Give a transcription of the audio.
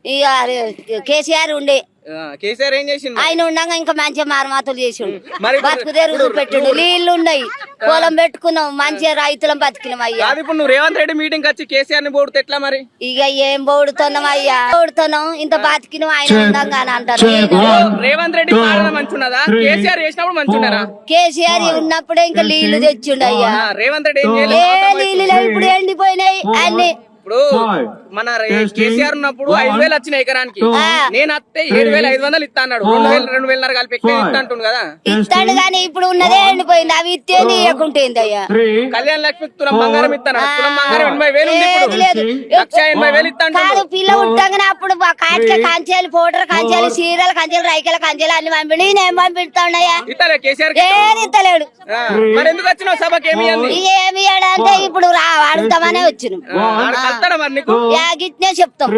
ఇక కేసీఆర్ ఉండే కేసీఆర్ ఏం చేసిండు ఆయన ఉండగా ఇంకా మంచిగా మారమాతలు చేసిండు మరి బతుకు తెరుగు పెట్టిండు నీళ్లు ఉన్నాయి పొలం పెట్టుకున్నాం మంచిగా రైతులం బతికినాం అయ్యా అది ఇప్పుడు నువ్వు రేవంత్ రెడ్డి మీటింగ్ వచ్చి కేసీఆర్ ని పోడితే ఎట్లా మరి ఇక ఏం బోడుతున్నాం అయ్యా బోడుతున్నాం ఇంత బతికినాం ఆయన ఉండగా అని అంటారు రేవంత్ రెడ్డి పాలన మంచున్నదా కేసీఆర్ చేసినప్పుడు మంచున్నారా కేసీఆర్ ఉన్నప్పుడే ఇంకా నీళ్లు తెచ్చిండు అయ్యా రేవంత్ రెడ్డి ఏం ఏ చేయలేదు నీళ్లు లేవు ఇప్పుడు ఎండిపోయినాయి అన్ని ఇప్పుడు మన కేసీఆర్ ఉన్నప్పుడు 5,000 వచ్చినాయి ఎకరానికి నేను అత్తే 7,500 ఇస్తా అన్నాడు 2,000 కలిపి ఎక్కువ ఇస్తా అంటుండు కదా ఇస్తాడు గానీ ఇప్పుడు ఉన్నదే ఎండిపోయింది అవి ఇస్తే ఇవ్వకుంటేంది అయ్యా కళ్యాణ్ లక్ష్మి తులం బంగారం ఇస్తాను తులం బంగారం 80,000 ఉంది ఇప్పుడు లేదు 1,80,000 ఇస్తా కాదు పిల్ల ఉట్టగానే అప్పుడు కాటిక కంచెలు పౌడర్ కంచెలు చీరలు కంచెలు రైకల కంచెలు అన్ని పంపిణీ నేను పంపిస్తానయ్యా ఇస్తలే కేసీఆర్ ఏది ఇస్తలేడు మరి ఎందుకు వచ్చినావు సభకి ఏమి ఏమి అంటే ఇప్పుడు అడుగుతామనే వచ్చినాం కలుస్తాడా మరి నీకు గిట్నే చెప్తాం